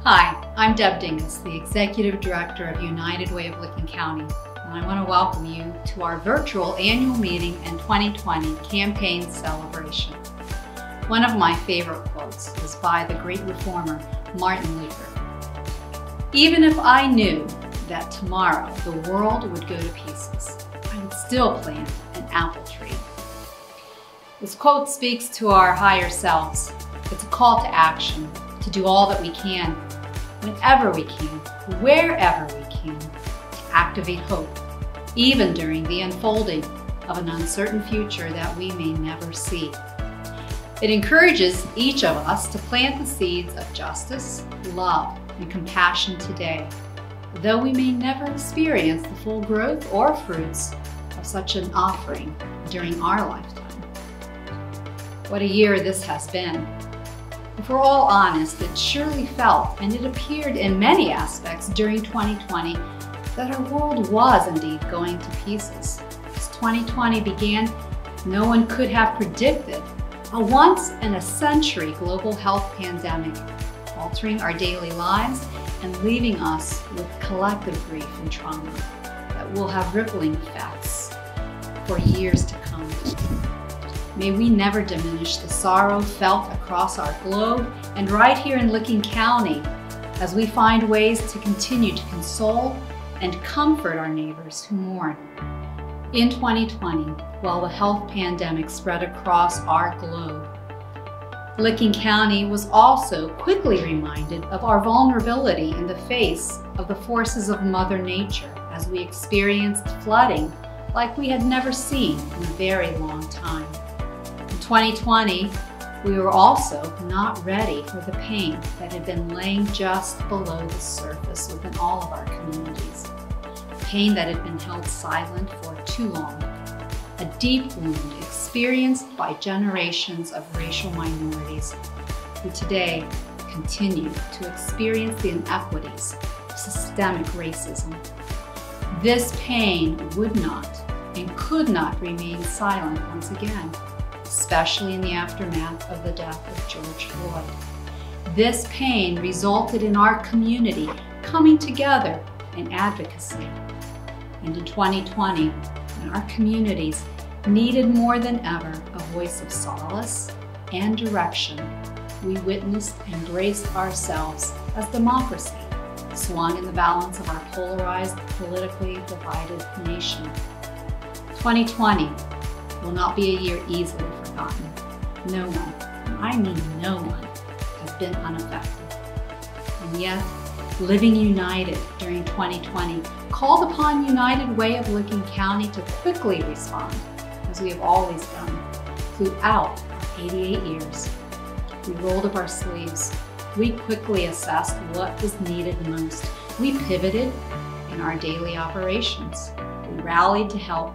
Hi, I'm Deb Dingus, the Executive Director of United Way of Licking County, and I want to welcome you to our virtual annual meeting and 2020 campaign celebration. One of my favorite quotes is by the great reformer, Martin Luther. "Even if I knew that tomorrow the world would go to pieces, I would still plant an apple tree." This quote speaks to our higher selves. It's a call to action, to do all that we can, whenever we can, wherever we can, to activate hope, even during the unfolding of an uncertain future that we may never see. It encourages each of us to plant the seeds of justice, love, and compassion today, though we may never experience the full growth or fruits of such an offering during our lifetime. What a year this has been. If we're all honest, it surely felt, and it appeared in many aspects during 2020, that our world was indeed going to pieces. As 2020 began, no one could have predicted a once-in-a-century global health pandemic, altering our daily lives and leaving us with collective grief and trauma that will have rippling effects for years to come. May we never diminish the sorrow felt across our globe and right here in Licking County as we find ways to continue to console and comfort our neighbors who mourn. In 2020, while the health pandemic spread across our globe, Licking County was also quickly reminded of our vulnerability in the face of the forces of Mother Nature as we experienced flooding like we had never seen in a very long time. In 2020, we were also not ready for the pain that had been laying just below the surface within all of our communities. Pain that had been held silent for too long. A deep wound experienced by generations of racial minorities who today continue to experience the inequities of systemic racism. This pain would not and could not remain silent once again, especially in the aftermath of the death of George Floyd. This pain resulted in our community coming together in advocacy. And in 2020, when our communities needed more than ever a voice of solace and direction, we witnessed and braced ourselves as democracy swung in the balance of our polarized, politically divided nation. 2020 will not be a year easily forgotten. No one, and I mean no one, has been unaffected. And yet, living united during 2020 called upon United Way of Licking County to quickly respond, as we have always done throughout our 88 years. We rolled up our sleeves. We quickly assessed what was needed most. We pivoted in our daily operations. We rallied to help.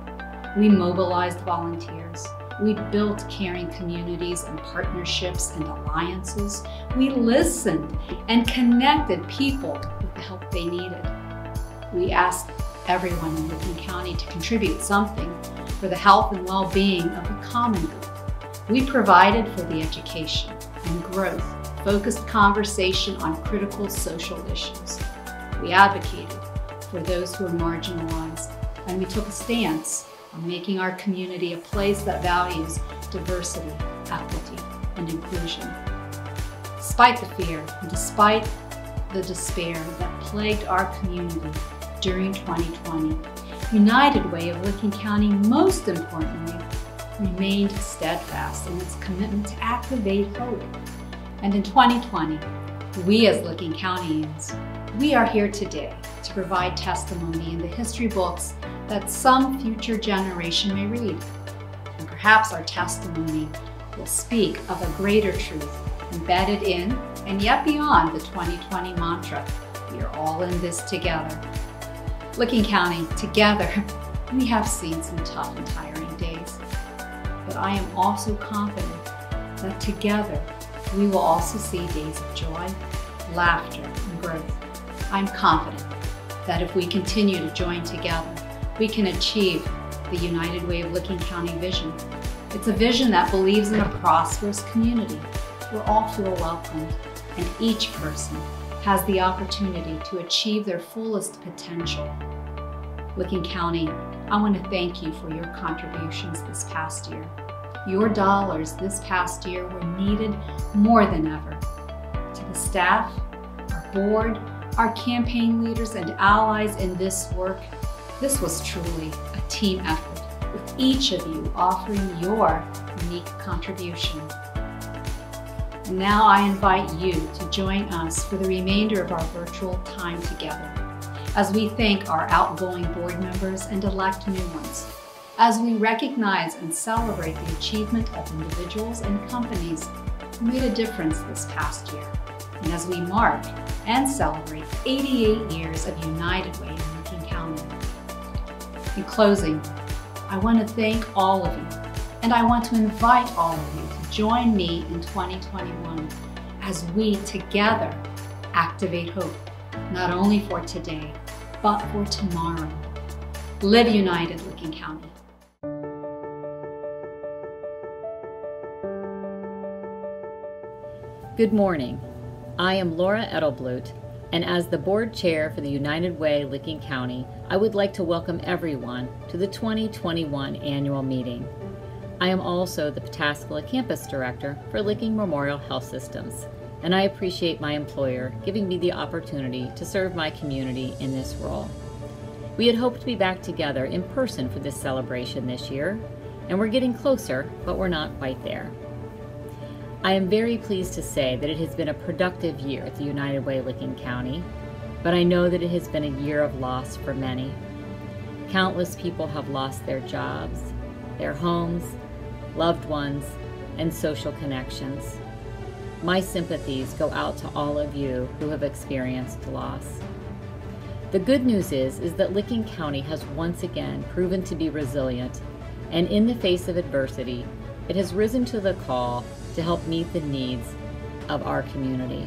We mobilized volunteers. We built caring communities and partnerships and alliances. We listened and connected people with the help they needed. We asked everyone in Licking County to contribute something for the health and well-being of the common good. We provided for the education and growth-focused conversation on critical social issues. We advocated for those who are marginalized, and we took a stance on making our community a place that values diversity, equity, and inclusion. Despite the fear and despite the despair that plagued our community during 2020, United Way of Licking County, most importantly, remained steadfast in its commitment to activate hope. And in 2020, we as Licking Countyans, we are here today to provide testimony in the history books that some future generation may read. And perhaps our testimony will speak of a greater truth embedded in and yet beyond the 2020 mantra, "We are all in this together." Licking County, together, we have seen some tough and tiring days. But I am also confident that together we will also see days of joy, laughter, and growth. I'm confident that if we continue to join together, we can achieve the United Way of Licking County vision. It's a vision that believes in a prosperous community where all feel welcomed and each person has the opportunity to achieve their fullest potential. Licking County, I want to thank you for your contributions this past year. Your dollars this past year were needed more than ever. To the staff, our board, our campaign leaders and allies in this work, this was truly a team effort, with each of you offering your unique contribution. And now I invite you to join us for the remainder of our virtual time together, as we thank our outgoing board members and elect new ones, as we recognize and celebrate the achievement of individuals and companies who made a difference this past year, and as we mark and celebrate 88 years of United Way in Licking County. In closing, I want to thank all of you, and I want to invite all of you to join me in 2021 as we together activate hope, not only for today, but for tomorrow. Live united, Licking County. Good morning. I am Laura Edelblut, and as the board chair for the United Way Licking County, I would like to welcome everyone to the 2021 annual meeting. I am also the Pataskala Campus Director for Licking Memorial Health Systems, and I appreciate my employer giving me the opportunity to serve my community in this role. We had hoped to be back together in person for this celebration this year, and we're getting closer, but we're not quite there. I am very pleased to say that it has been a productive year at the United Way Licking County, but I know that it has been a year of loss for many. Countless people have lost their jobs, their homes, loved ones, and social connections. My sympathies go out to all of you who have experienced loss. The good news is that Licking County has once again proven to be resilient, and in the face of adversity, it has risen to the call to help meet the needs of our community.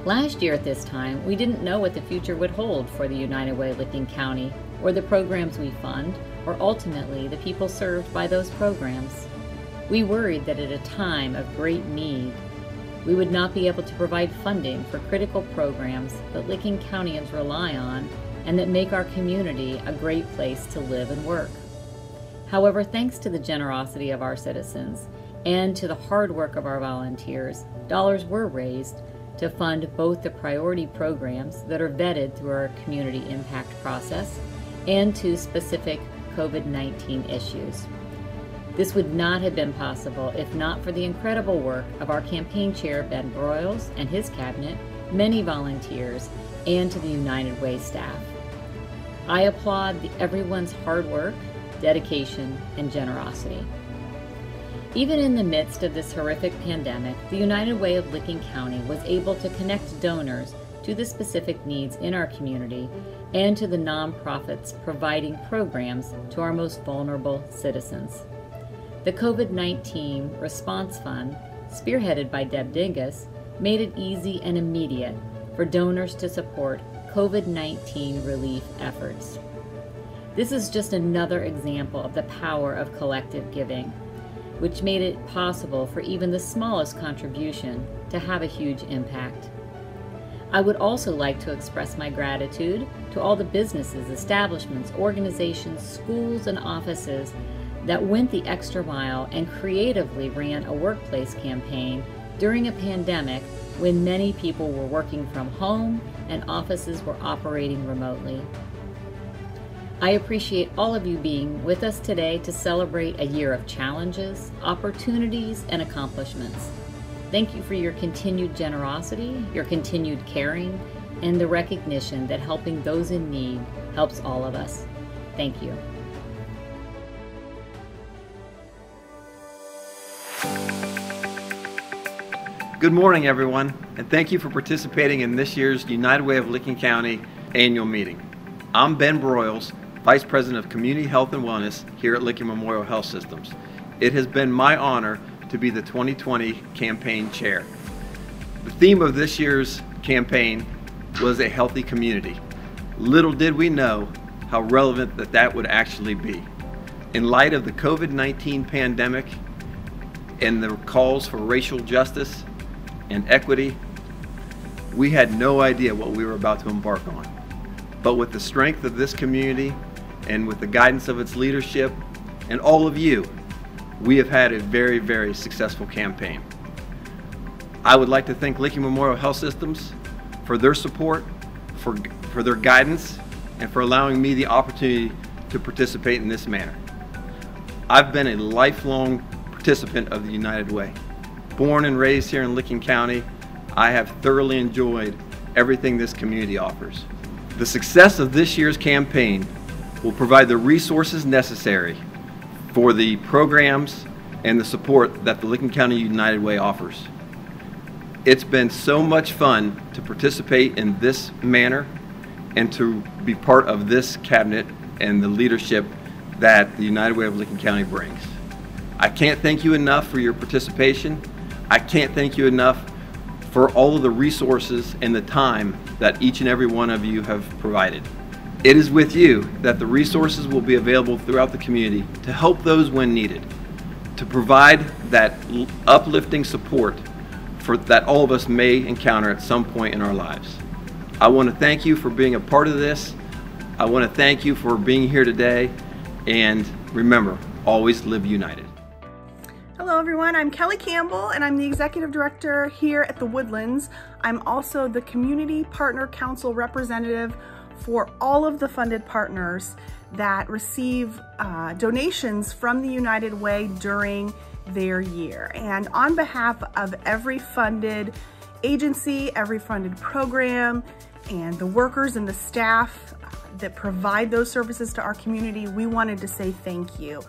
Last year at this time, we didn't know what the future would hold for the United Way Licking County, or the programs we fund, or ultimately the people served by those programs. We worried that at a time of great need, we would not be able to provide funding for critical programs that Licking Countyans rely on and that make our community a great place to live and work. However, thanks to the generosity of our citizens and to the hard work of our volunteers, dollars were raised to fund both the priority programs that are vetted through our community impact process and to specific COVID-19 issues. This would not have been possible if not for the incredible work of our campaign chair, Ben Broyles, and his cabinet, many volunteers, and to the United Way staff. I applaud everyone's hard work, dedication, and generosity. Even in the midst of this horrific pandemic, the United Way of Licking County was able to connect donors to the specific needs in our community and to the nonprofits providing programs to our most vulnerable citizens. The COVID-19 Response Fund, spearheaded by Deb Dingus, made it easy and immediate for donors to support COVID-19 relief efforts. This is just another example of the power of collective giving, which made it possible for even the smallest contribution to have a huge impact. I would also like to express my gratitude to all the businesses, establishments, organizations, schools, and offices that went the extra mile and creatively ran a workplace campaign during a pandemic when many people were working from home and offices were operating remotely. I appreciate all of you being with us today to celebrate a year of challenges, opportunities, and accomplishments. Thank you for your continued generosity, your continued caring, and the recognition that helping those in need helps all of us. Thank you. Good morning, everyone, and thank you for participating in this year's United Way of Licking County annual meeting. I'm Ben Broyles, Vice President of Community Health and Wellness here at Licking Memorial Health Systems. It has been my honor to be the 2020 campaign chair. The theme of this year's campaign was a healthy community. Little did we know how relevant that would actually be. In light of the COVID-19 pandemic and the calls for racial justice and equity, we had no idea what we were about to embark on. But with the strength of this community and with the guidance of its leadership and all of you, we have had a very, very successful campaign. I would like to thank Licking Memorial Health Systems for their support, for their guidance, and for allowing me the opportunity to participate in this manner. I've been a lifelong participant of the United Way. Born and raised here in Licking County, I have thoroughly enjoyed everything this community offers. The success of this year's campaign will provide the resources necessary for the programs and the support that the Licking County United Way offers. It's been so much fun to participate in this manner and to be part of this cabinet and the leadership that the United Way of Licking County brings. I can't thank you enough for your participation. I can't thank you enough for all of the resources and the time that each and every one of you have provided. It is with you that the resources will be available throughout the community to help those when needed, to provide that uplifting support that all of us may encounter at some point in our lives. I want to thank you for being a part of this. I want to thank you for being here today, and remember, always live united. Hello everyone, I'm Kelly Campbell and I'm the Executive Director here at the Woodlands. I'm also the Community Partner Council representative for all of the funded partners that receive donations from the United Way during their year. And on behalf of every funded agency, every funded program, and the workers and the staff that provide those services to our community, we wanted to say thank you.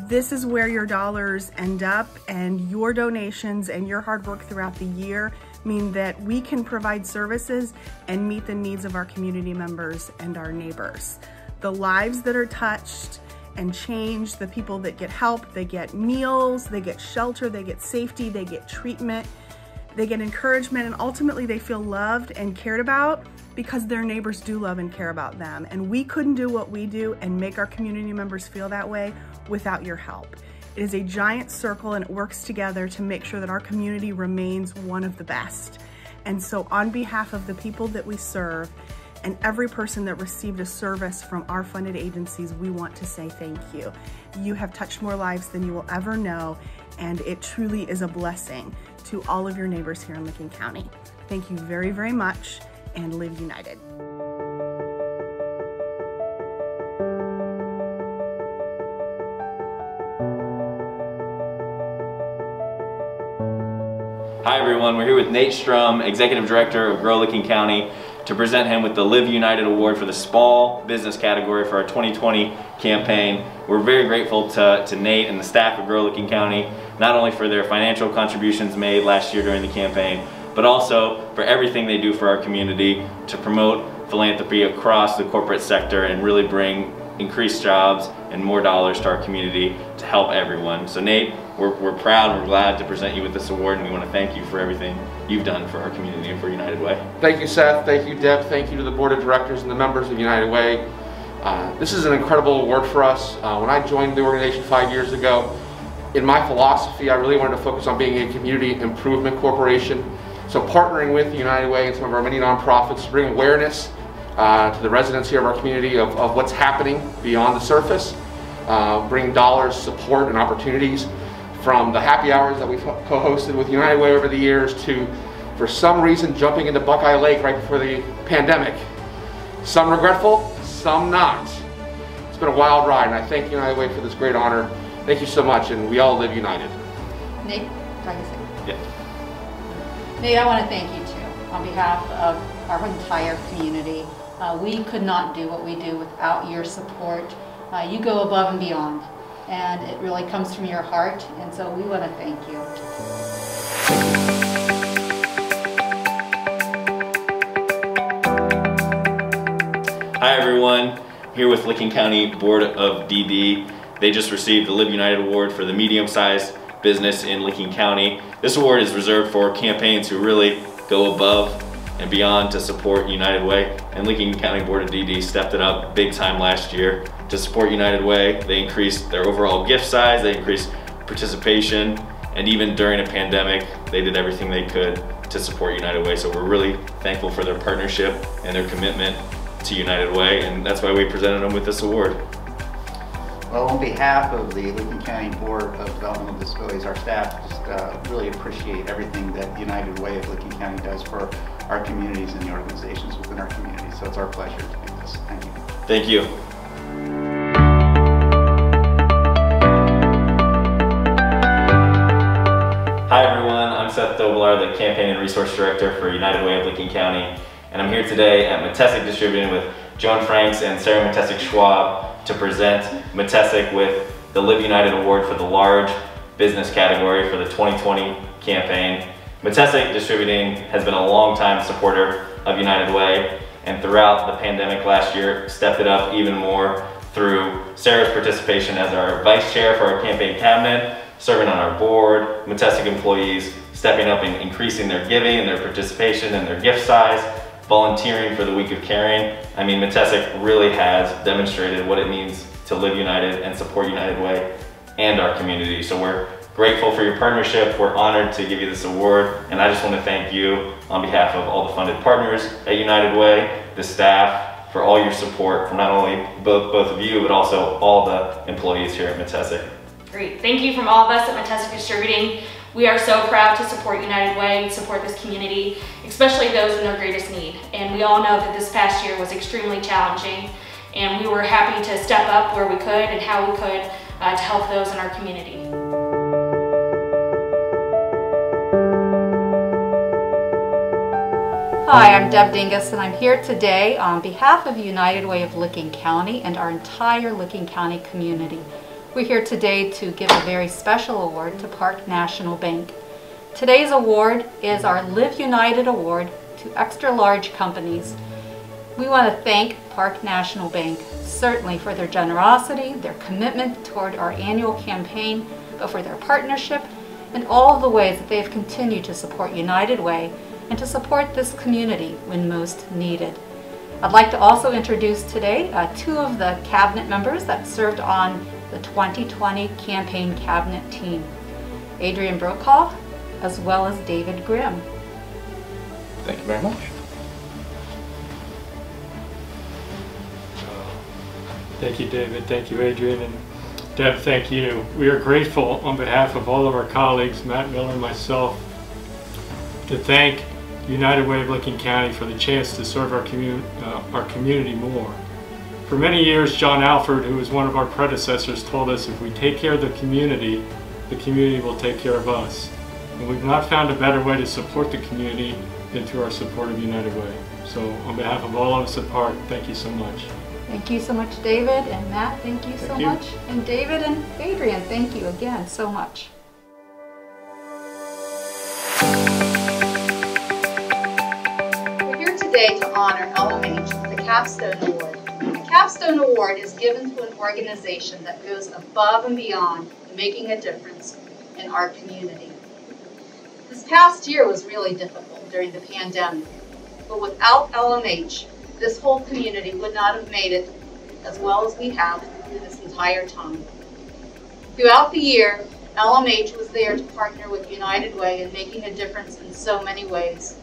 This is where your dollars end up, and your donations and your hard work throughout the year mean that we can provide services and meet the needs of our community members and our neighbors. The lives that are touched and changed, the people that get help, they get meals, they get shelter, they get safety, they get treatment, they get encouragement, and ultimately they feel loved and cared about because their neighbors do love and care about them. And we couldn't do what we do and make our community members feel that way without your help. It is a giant circle and it works together to make sure that our community remains one of the best. And so on behalf of the people that we serve and every person that received a service from our funded agencies, we want to say thank you. You have touched more lives than you will ever know, and it truly is a blessing to all of your neighbors here in Licking County. Thank you very, very much, and live united. Hi everyone, we're here with Nate Strum, Executive Director of Grow Licking County, to present him with the Live United Award for the Small Business category for our 2020 campaign. We're very grateful to Nate and the staff of Grow Licking County, not only for their financial contributions made last year during the campaign, but also for everything they do for our community to promote philanthropy across the corporate sector and really bring increased jobs and more dollars to our community to help everyone. So Nate, we're proud and we're glad to present you with this award, and we want to thank you for everything you've done for our community and for United Way. Thank you, Seth. Thank you, Deb. Thank you to the Board of Directors and the members of United Way. This is an incredible award for us. When I joined the organization 5 years ago, in my philosophy, I really wanted to focus on being a community improvement corporation. So partnering with United Way and some of our many nonprofits to bring awareness to the residents here of our community of what's happening beyond the surface, bring dollars, support, and opportunities from the happy hours that we've co-hosted with United Way over the years to, for some reason, jumping into Buckeye Lake right before the pandemic. Some regretful, some not. It's been a wild ride, and I thank United Way for this great honor. Thank you so much, and we all live united. Nate, if I can say. Yeah. Nate, I want to thank you too, on behalf of our entire community. We could not do what we do without your support. You go above and beyond, and it really comes from your heart, and so we want to thank you. Hi everyone, here with Licking County Board of DD. They just received the Live United Award for the medium-sized business in Licking County. This award is reserved for campaigns who really go above and beyond to support United Way, and Licking County Board of DD stepped it up big time last year to support United Way. They increased their overall gift size, they increased participation, And even during a pandemic, they did everything they could to support United Way. So we're really thankful for their partnership and their commitment to United Way, and that's why we presented them with this award. Well, on behalf of the Licking County Board of Developmental Disabilities, our staff just really appreciate everything that United Way of Licking County does for our communities and the organizations within our community. So it's our pleasure to do this. Thank you. Thank you. Hi everyone, I'm Seth Doblar, the Campaign and Resource Director for United Way of Licking County, and I'm here today at Metesic Distributing with Joan Franks and Sarah Metesic Schwab to present Metesic with the Live United Award for the large business category for the 2020 campaign. Metesic Distributing has been a long-time supporter of United Way, and throughout the pandemic last year stepped it up even more through Sarah's participation as our vice chair for our campaign cabinet, serving on our board, Metesic employees stepping up and increasing their giving and their participation and their gift size, volunteering for the Week of Caring. I mean, Metesic really has demonstrated what it means to live united and support United Way and our community. So we're grateful for your partnership. We're honored to give you this award, and I just want to thank you on behalf of all the funded partners at United Way, the staff, for all your support from not only both of you, but also all the employees here at Metesic. Great. Thank you from all of us at Metesic Distributing. We are so proud to support United Way and support this community, especially those in their greatest need. And we all know that this past year was extremely challenging, and we were happy to step up where we could and how we could to help those in our community. Hi, I'm Deb Dingus, and I'm here today on behalf of United Way of Licking County and our entire Licking County community. We're here today to give a very special award to Park National Bank. Today's award is our Live United Award to extra large companies. We want to thank Park National Bank certainly for their generosity, their commitment toward our annual campaign, but for their partnership and all of the ways that they've continued to support United Way and to support this community when most needed. I'd like to also introduce today two of the cabinet members that served on the 2020 campaign cabinet team, Adrian Brokaw, as well as David Grimm. Thank you very much. Thank you, David. Thank you, Adrian. And Deb, thank you. We are grateful on behalf of all of our colleagues, Matt Miller and myself, to thank United Way of Licking County for the chance to serve our community more. For many years, John Alford, who was one of our predecessors, told us if we take care of the community will take care of us. And we've not found a better way to support the community than through our support of United Way. So on behalf of all of us at Park, thank you so much. Thank you so much, David, and Matt, thank you so much. And David and Adrian, thank you again so much. We're here today to honor LMH with the Capstone Award. The Capstone Award is given to an organization that goes above and beyond in making a difference in our community. This past year was really difficult during the pandemic, but without LMH, this whole community would not have made it as well as we have through this entire time. Throughout the year, LMH was there to partner with United Way in making a difference in so many ways.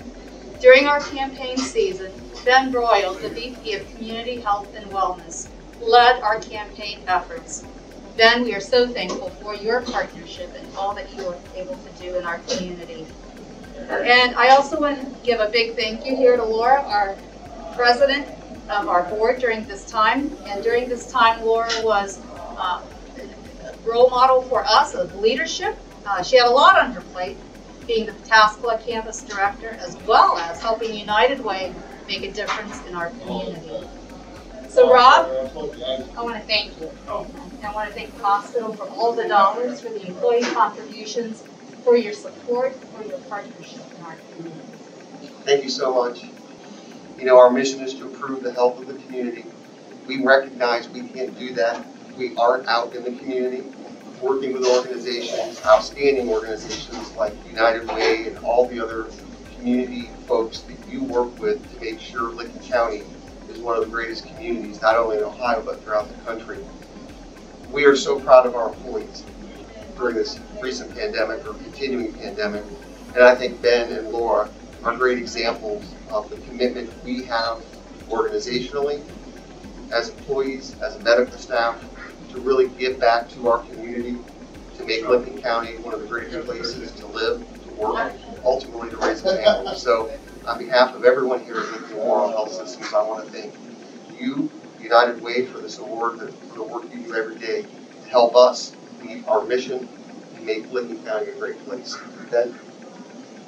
During our campaign season, Ben Broyle, the VP of Community Health and Wellness, led our campaign efforts. Ben, we are so thankful for your partnership and all that you are able to do in our community. And I also want to give a big thank you here to Laura, our president of our board during this time. And during this time, Laura was a role model for us of leadership. She had a lot on her plate, being the Pataskala campus director, as well as helping United Way make a difference in our community. So Rob, I want to thank you. I want to thank the hospital for all the dollars, for the employee contributions, for your support, for your partnership in our community. Thank you so much. You know, our mission is to improve the health of the community. We recognize we can't do that if we aren't out in the community, working with organizations, outstanding organizations like United Way and all the other community folks that you work with to make sure Licking County is one of the greatest communities, not only in Ohio, but throughout the country. We are so proud of our employees. during this recent pandemic or continuing pandemic. And I think Ben and Laura are great examples of the commitment we have organizationally, as employees, as a medical staff, to really give back to our community, to make Licking County one of the greatest places to live, to work, ultimately to raise a family. So on behalf of everyone here at Licking Memorial Health Systems, I want to thank you, United Way, for this award, for the work you do every day to help us meet our mission and make Licking County a great place. Ben?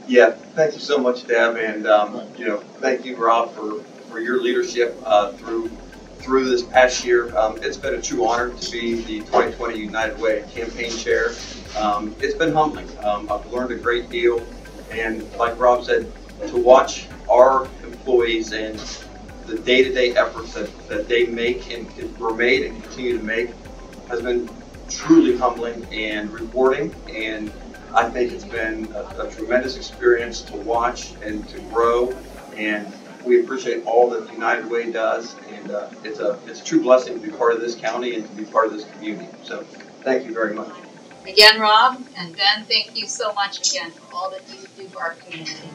Yeah, thank you so much, Deb, and thank you, Rob, for your leadership through this past year. It's been a true honor to be the 2020 United Way campaign chair. It's been humbling. I've learned a great deal, and like Rob said, to watch our employees and the day-to-day efforts that they make and were made and continue to make has been truly humbling and rewarding, and I think it's been a tremendous experience to watch and to grow, and we appreciate all that United Way does, and it's a true blessing to be part of this county and to be part of this community. So thank you very much. Again, Rob and Ben, thank you so much again for all that you do for our community.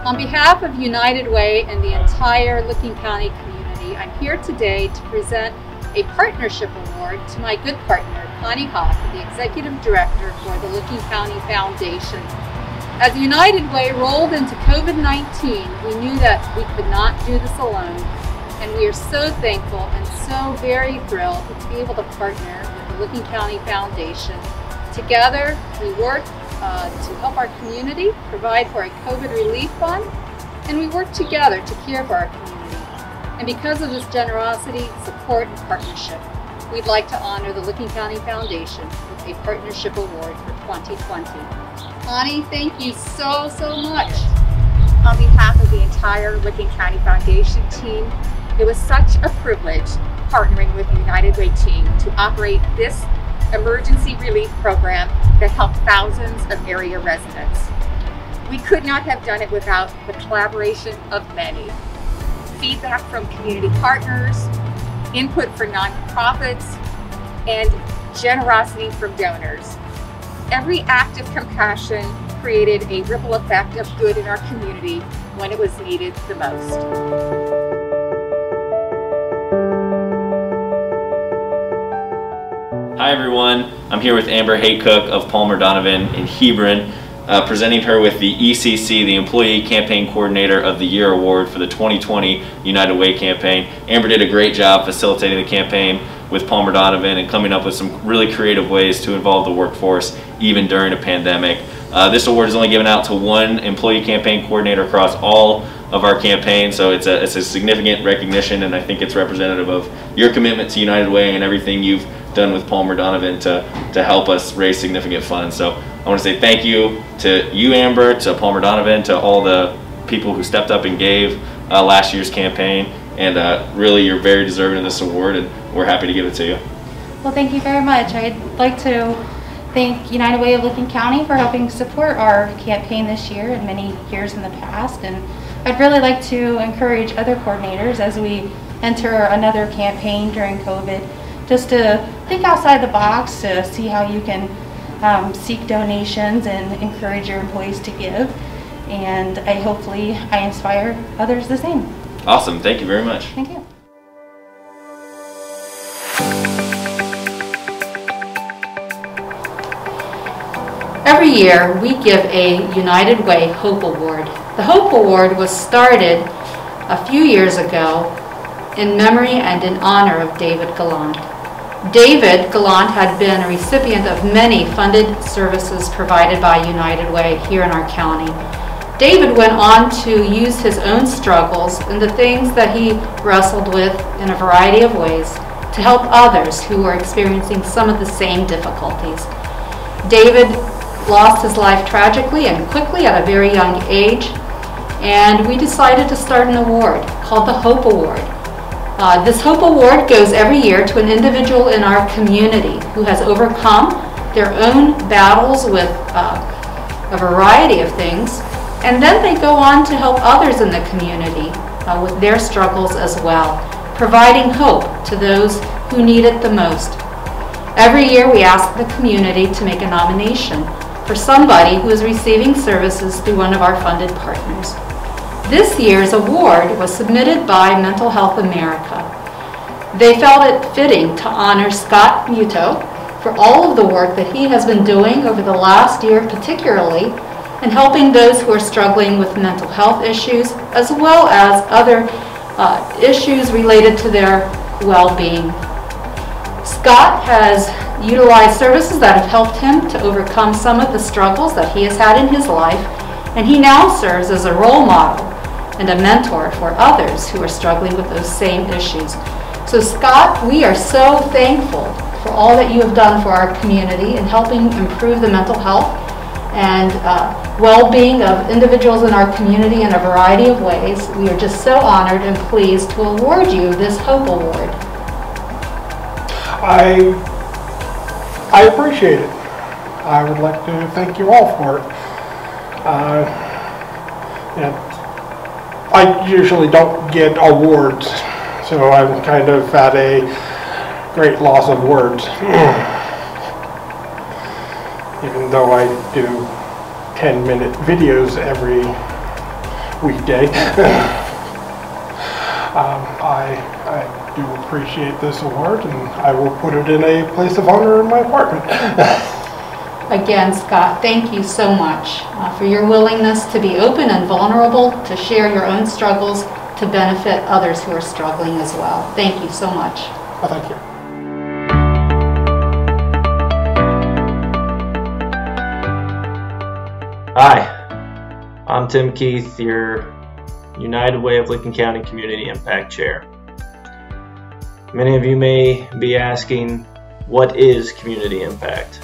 On behalf of United Way and the entire Licking County community, I'm here today to present a partnership award to my good partner, Connie Hoff, the Executive Director for the Licking County Foundation. As United Way rolled into COVID-19, we knew that we could not do this alone, and we are so thankful and so very thrilled to be able to partner with the Licking County Foundation. Together, we work to help our community, provide for a COVID relief fund, and we work together to care for our community. And because of this generosity, support, and partnership, we'd like to honor the Licking County Foundation with a partnership award for 2020. Connie, thank you so much. On behalf of the entire Licking County Foundation team, it was such a privilege partnering with the United Way team to operate this emergency relief program that helped thousands of area residents. We could not have done it without the collaboration of many. Feedback from community partners, input from nonprofits, and generosity from donors. Every act of compassion created a ripple effect of good in our community when it was needed the most. Hi everyone, I'm here with Amber Haycook of Palmer Donovan in Hebron, presenting her with the ECC, the Employee Campaign Coordinator of the Year Award for the 2020 United Way campaign. Amber did a great job facilitating the campaign with Palmer Donovan and coming up with some really creative ways to involve the workforce even during a pandemic. This award is only given out to one employee campaign coordinator across all of our campaigns, so it's a significant recognition, and I think it's representative of your commitment to United Way and everything you've done with Palmer Donovan to help us raise significant funds. So I want to say thank you to you, Amber, to Palmer Donovan, to all the people who stepped up and gave last year's campaign, and really you're very deserving of this award, and we're happy to give it to you. Well, thank you very much. I'd like to thank United Way of Licking County for helping support our campaign this year and many years in the past, and I'd really like to encourage other coordinators as we enter another campaign during COVID, just to think outside the box to see how you can seek donations and encourage your employees to give, and hopefully I inspire others the same. Awesome, thank you very much. Thank you. Every year, we give a United Way Hope Award. The Hope Award was started a few years ago in memory and in honor of David Gallant. David Gallant had been a recipient of many funded services provided by United Way here in our county. David went on to use his own struggles and the things that he wrestled with in a variety of ways to help others who were experiencing some of the same difficulties. David lost his life tragically and quickly at a very young age, and we decided to start an award called the Hope Award. This Hope Award goes every year to an individual in our community who has overcome their own battles with a variety of things, and then they go on to help others in the community with their struggles as well, providing hope to those who need it the most. Every year we ask the community to make a nomination for somebody who is receiving services through one of our funded partners. This year's award was submitted by Mental Health America. They felt it fitting to honor Scott Muto for all of the work that he has been doing over the last year, particularly in helping those who are struggling with mental health issues, as well as other issues related to their well-being. Scott has utilized services that have helped him to overcome some of the struggles that he has had in his life, and he now serves as a role model and a mentor for others who are struggling with those same issues. So Scott, we are so thankful for all that you have done for our community in helping improve the mental health and well-being of individuals in our community in a variety of ways. We are just so honored and pleased to award you this Hope Award. I appreciate it. I would like to thank you all for it. I usually don't get awards, so I'm kind of at a great loss of words. Even though I do 10-minute videos every weekday. I do appreciate this award, and I will put it in a place of honor in my apartment. Again, Scott, thank you so much for your willingness to be open and vulnerable, to share your own struggles, to benefit others who are struggling as well. Thank you so much. Oh, thank you. Hi, I'm Tim Keith, your United Way of Licking County Community Impact Chair. Many of you may be asking, what is community impact?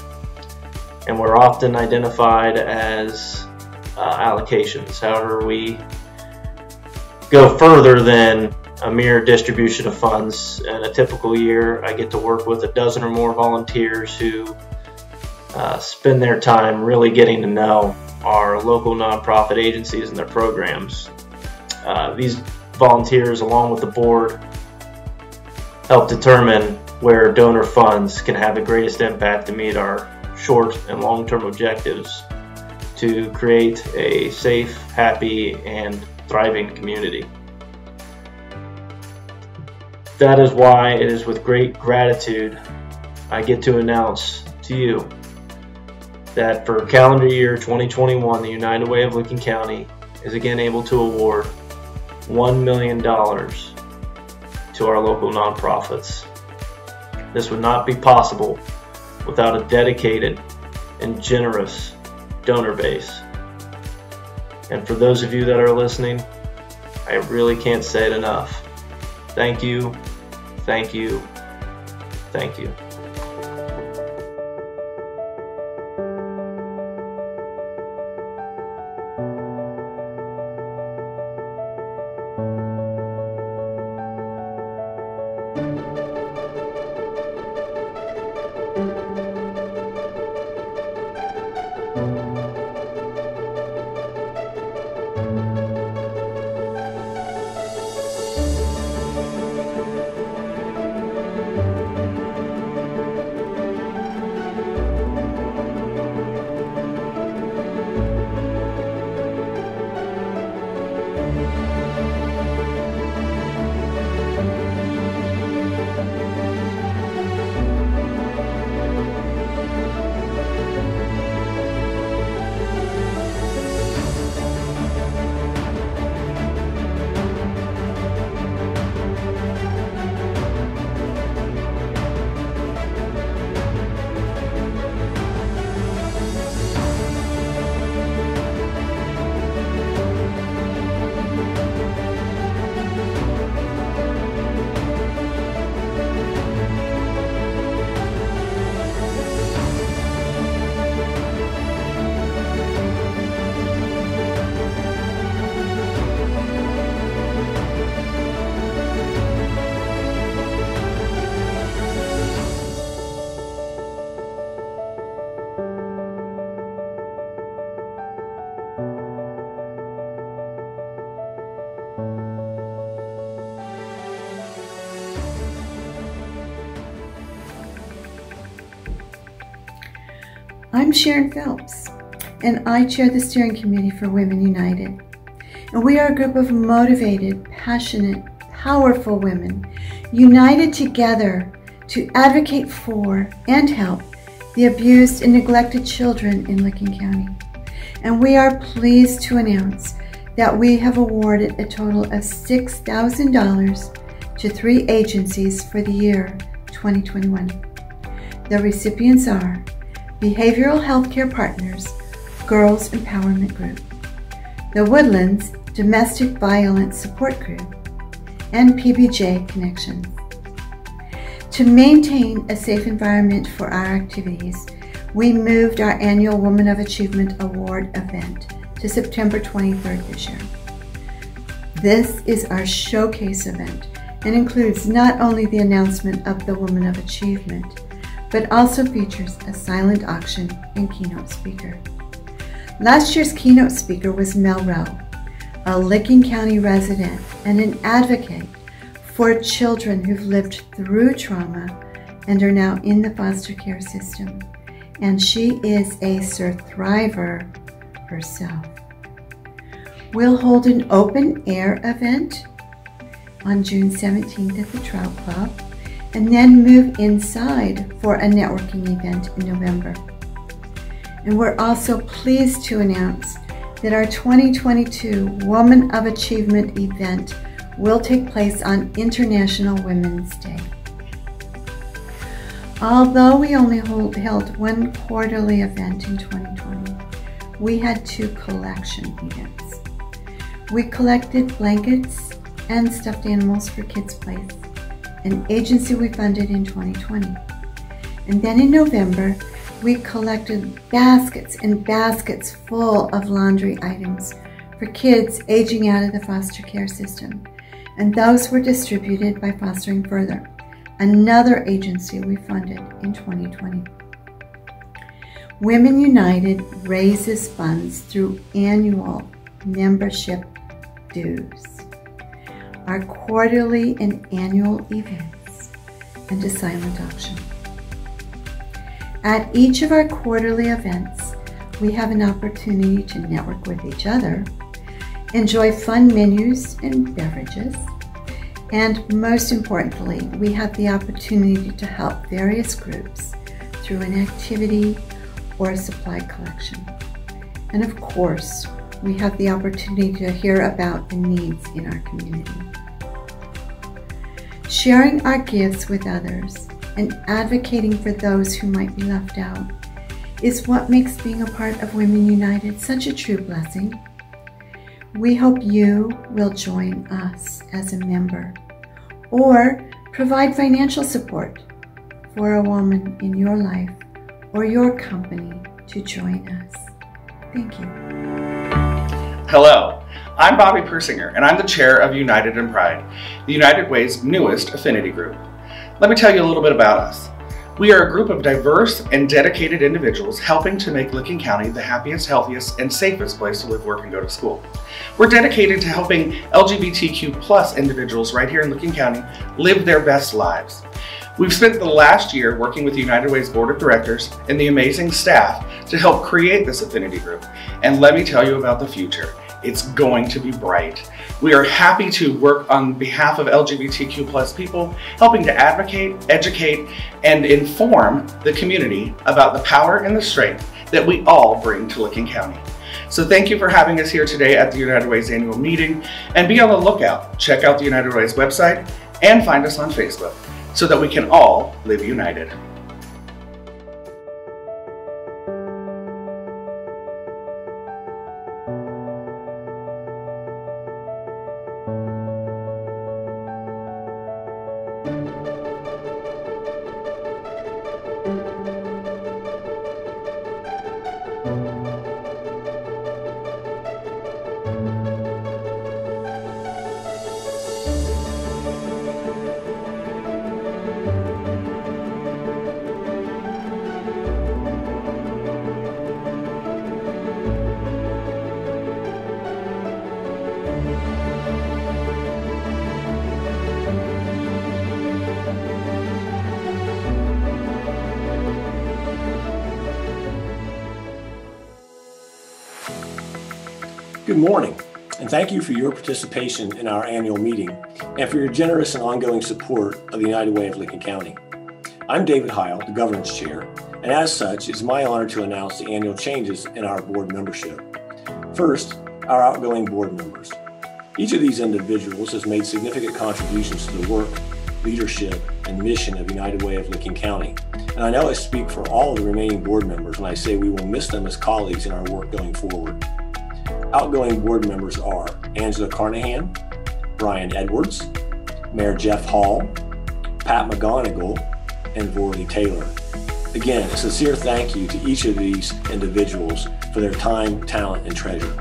And we're often identified as allocations. However, we go further than a mere distribution of funds. In a typical year, I get to work with a dozen or more volunteers who spend their time really getting to know our local nonprofit agencies and their programs. These volunteers, along with the board, help determine where donor funds can have the greatest impact to meet our short and long-term objectives to create a safe, happy, and thriving community. That is why it is with great gratitude I get to announce to you that for calendar year 2021, the United Way of Licking County is again able to award $1 million to our local nonprofits. This would not be possible without a dedicated and generous donor base. And for those of you that are listening, I really can't say it enough. Thank you, thank you, thank you. I'm Sharon Phelps, and I chair the steering committee for Women United. And we are a group of motivated, passionate, powerful women united together to advocate for and help the abused and neglected children in Licking County. And we are pleased to announce that we have awarded a total of $6,000 to 3 agencies for the year 2021. The recipients are Behavioral Healthcare Partners Girls Empowerment Group, the Woodlands Domestic Violence Support Group, and PBJ Connections. To maintain a safe environment for our activities, we moved our annual Woman of Achievement Award event to September 23rd this year. This is our showcase event and includes not only the announcement of the Woman of Achievement, but also features a silent auction and keynote speaker. Last year's keynote speaker was Mel Rowe, a Licking County resident and an advocate for children who've lived through trauma and are now in the foster care system. And she is a survivor herself. We'll hold an open air event on June 17th at the Trout Club and then move inside for a networking event in November. And we're also pleased to announce that our 2022 Woman of Achievement event will take place on International Women's Day. Although we only held one quarterly event in 2020, we had 2 collection events. We collected blankets and stuffed animals for Kids Place, an agency we funded in 2020. And then in November, we collected baskets and baskets full of laundry items for kids aging out of the foster care system. And those were distributed by Fostering Further, another agency we funded in 2020. Women United raises funds through annual membership dues, our quarterly and annual events, and a silent auction. At each of our quarterly events, we have an opportunity to network with each other, enjoy fun menus and beverages, and most importantly, we have the opportunity to help various groups through an activity or a supply collection. And of course, we have the opportunity to hear about the needs in our community. Sharing our gifts with others and advocating for those who might be left out is what makes being a part of Women United such a true blessing. We hope you will join us as a member or provide financial support for a woman in your life or your company to join us. Thank you. Hello, I'm Bobby Persinger, and I'm the chair of United in Pride, the United Way's newest affinity group. Let me tell you a little bit about us. We are a group of diverse and dedicated individuals helping to make Licking County the happiest, healthiest, and safest place to live, work, and go to school. We're dedicated to helping LGBTQ+ individuals right here in Licking County live their best lives. We've spent the last year working with United Way's board of directors and the amazing staff to help create this affinity group. And let me tell you about the future. It's going to be bright. We are happy to work on behalf of LGBTQ+ people, helping to advocate, educate, and inform the community about the power and the strength that we all bring to Licking County. So thank you for having us here today at the United Way's annual meeting, and be on the lookout. Check out the United Way's website and find us on Facebook so that we can all live united. Good morning, and thank you for your participation in our annual meeting and for your generous and ongoing support of the United Way of Lincoln County. I'm David Heil, the Governance Chair, and as such, it's my honor to announce the annual changes in our board membership. First, our outgoing board members. Each of these individuals has made significant contributions to the work, leadership, and mission of United Way of Lincoln County. And I know I speak for all of the remaining board members when I say we will miss them as colleagues in our work going forward. Outgoing board members are Angela Carnahan, Brian Edwards, Mayor Jeff Hall, Pat McGonigal, and Vorley Taylor. Again, a sincere thank you to each of these individuals for their time, talent, and treasure.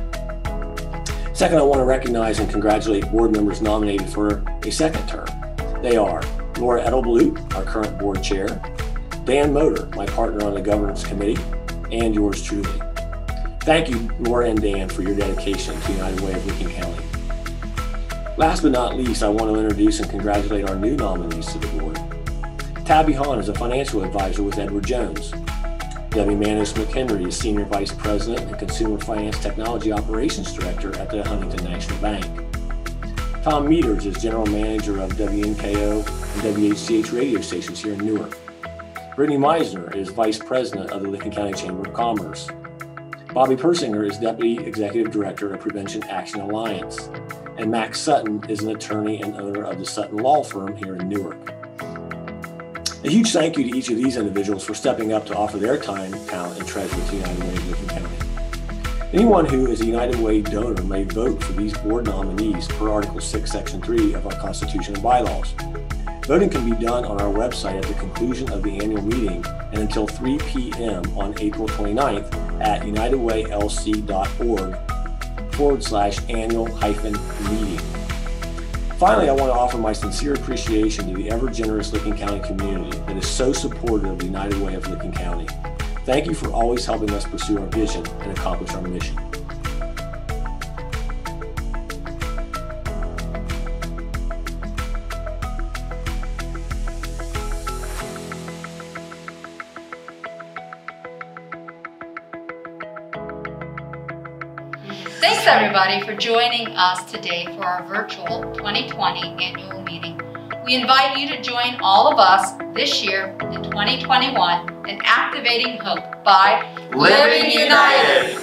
Second, I want to recognize and congratulate board members nominated for a second term. They are Laura Edelblut, our current board chair, Dan Motor, my partner on the governance committee, and yours truly. Thank you, Laura and Dan, for your dedication to United Way of Lincoln County. Last but not least, I want to introduce and congratulate our new nominees to the board. Tabby Hahn is a financial advisor with Edward Jones. Debbie Manos McHenry is Senior Vice President and Consumer Finance Technology Operations Director at the Huntington National Bank. Tom Meters is General Manager of WNKO and WHCH radio stations here in Newark. Brittany Meisner is Vice President of the Lincoln County Chamber of Commerce. Bobby Persinger is Deputy Executive Director of Prevention Action Alliance. And Max Sutton is an attorney and owner of the Sutton Law Firm here in Newark. A huge thank you to each of these individuals for stepping up to offer their time, talent, and treasure to United Way of Lincoln County. Anyone who is a United Way donor may vote for these board nominees per Article 6, Section 3 of our Constitution and bylaws. Voting can be done on our website at the conclusion of the annual meeting and until 3 p.m. on April 29th at unitedwaylc.org/annual-meeting. Finally, I want to offer my sincere appreciation to the ever-generous Lincoln County community that is so supportive of the United Way of Lincoln County. Thank you for always helping us pursue our vision and accomplish our mission. Thanks everybody for joining us today for our virtual 2020 annual meeting. We invite you to join all of us this year in 2021 in activating hope by Living United.